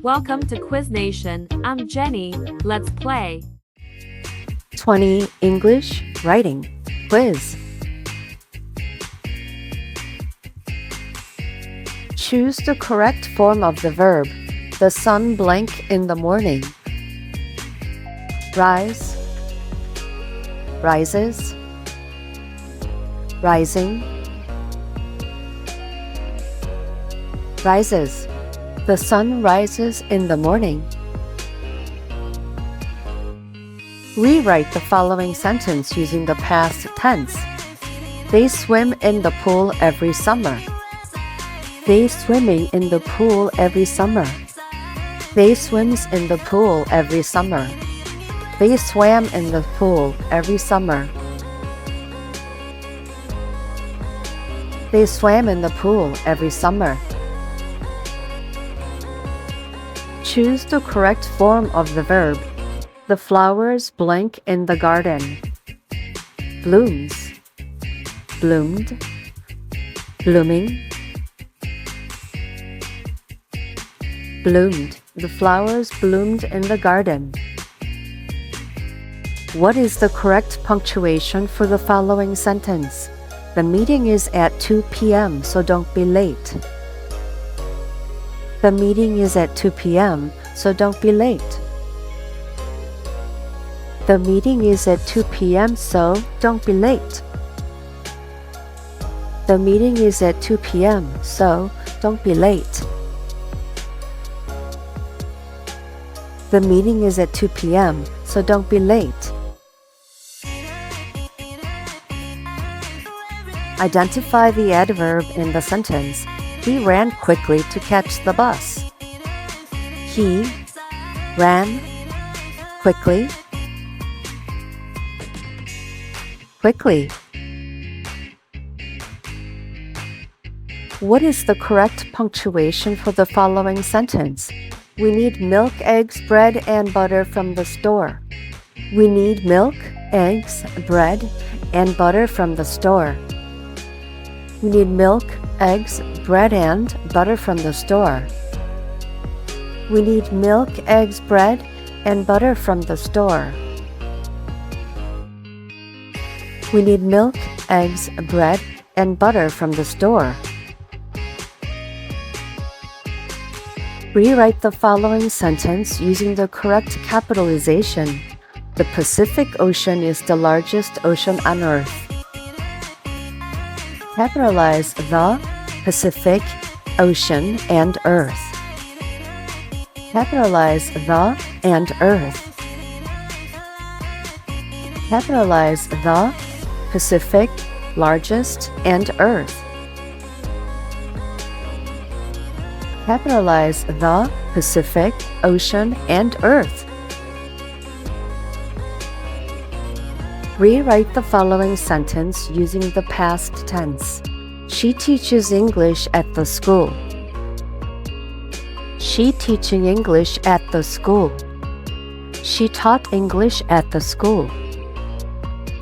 Welcome to Quiz Nation. I'm Jenny. Let's play. 20 English Writing Quiz. Choose the correct form of the verb. The sun blank in the morning. Rise, rises, rising, rises. The sun rises in the morning. Rewrite the following sentence using the past tense. They swim in the pool every summer. They swimming in the pool every summer. They swims in the pool every summer. They swam in the pool every summer. They swam in the pool every summer. Choose the correct form of the verb. The flowers blank in the garden. Blooms, bloomed, blooming, bloomed. The flowers bloomed in the garden. What is the correct punctuation for the following sentence? The meeting is at 2 p.m., so don't be late. The meeting is at 2 p.m., so don't be late. The meeting is at 2 p.m., so don't be late. The meeting is at 2 p.m., so don't be late. The meeting is at 2 p.m., so don't be late. Identify the adverb in the sentence. He ran quickly to catch the bus. He ran quickly. Quickly. What is the correct punctuation for the following sentence? We need milk, eggs, bread, and butter from the store. We need milk, eggs, bread, and butter from the store. We need milk, eggs, bread, and butter from the store. We need milk, eggs, bread, and butter from the store. We need milk, eggs, bread, and butter from the store. Rewrite the following sentence using the correct capitalization. The Pacific Ocean is the largest ocean on Earth. Capitalize the Pacific Ocean and Earth. Capitalize the and Earth. Capitalize the Pacific, largest, and Earth. Capitalize the Pacific, Ocean, and Earth. Rewrite the following sentence using the past tense. She teaches English at the school. She teaching English at the school. She taught English at the school.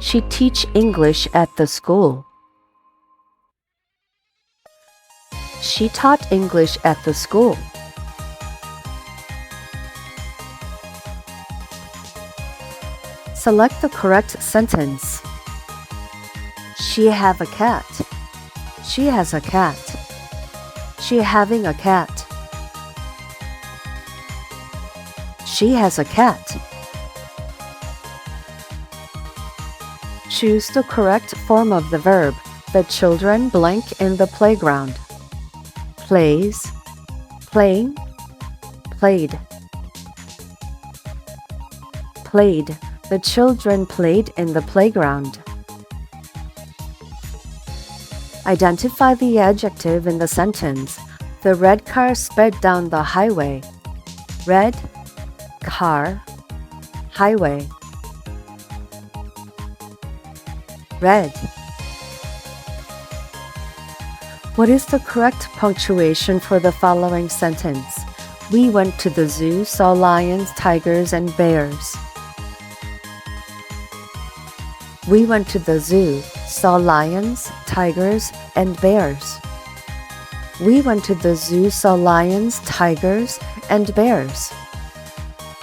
She teach English at the school. She taught English at the school. Select the correct sentence. She have a cat. She has a cat. She having a cat. She has a cat. Choose the correct form of the verb. The children blank in the playground. Plays, playing, played. Played. The children played in the playground. Identify the adjective in the sentence. The red car sped down the highway. Red car, highway. Red. What is the correct punctuation for the following sentence? We went to the zoo, saw lions, tigers, and bears. We went to the zoo, saw lions, tigers, and bears. We went to the zoo, saw lions, tigers, and bears.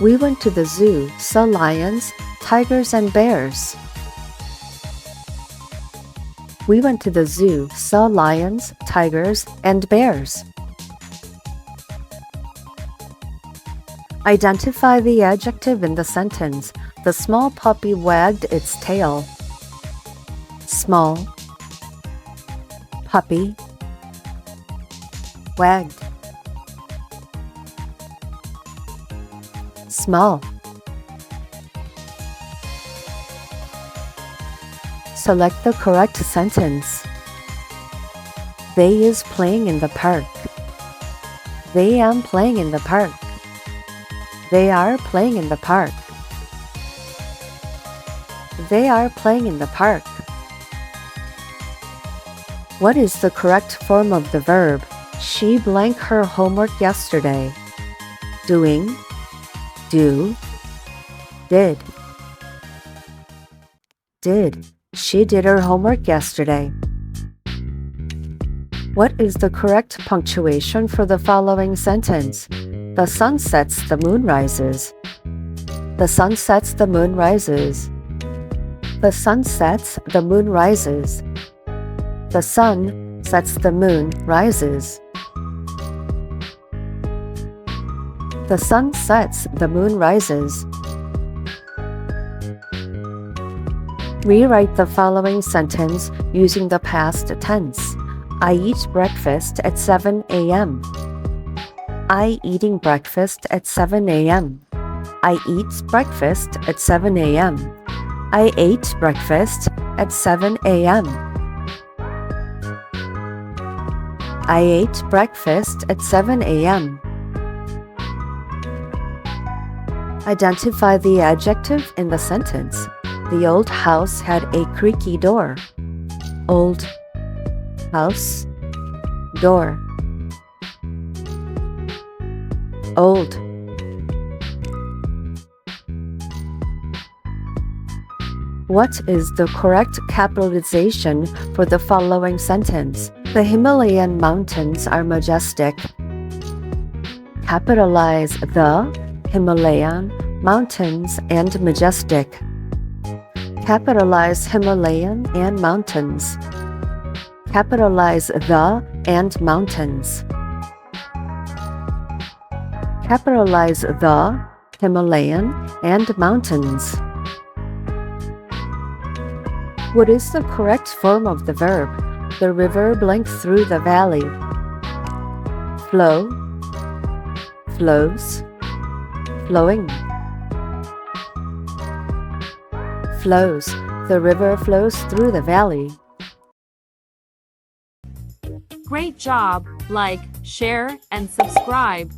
We went to the zoo, saw lions, tigers, and bears. We went to the zoo, saw lions, tigers, and bears. Identify the adjective in the sentence. The small puppy wagged its tail. Small, puppy, wagged. Small. Select the correct sentence. They is playing in the park. They am playing in the park. They are playing in the park. They are playing in the park. What is the correct form of the verb? She blank her homework yesterday. Doing, do, did. Did. She did her homework yesterday. What is the correct punctuation for the following sentence? The sun sets, the moon rises. The sun sets, the moon rises. The sun sets, the moon rises. The sun sets, the moon rises. The sun sets, the moon rises. Rewrite the following sentence using the past tense. I eat breakfast at 7 a.m. I eating breakfast at 7 a.m. I eat breakfast at 7 a.m. I ate breakfast at 7 a.m. I ate breakfast at 7 a.m. Identify the adjective in the sentence. The old house had a creaky door. Old house, door. Old. What is the correct capitalization for the following sentence? The Himalayan mountains are majestic. Capitalize the Himalayan mountains and majestic. Capitalize Himalayan and mountains. Capitalize the and mountains. Capitalize the Himalayan and mountains. What is the correct form of the verb? The river blank through the valley. Flow, flows, flowing. Flows. The river flows through the valley. Great job! Like, share, and subscribe.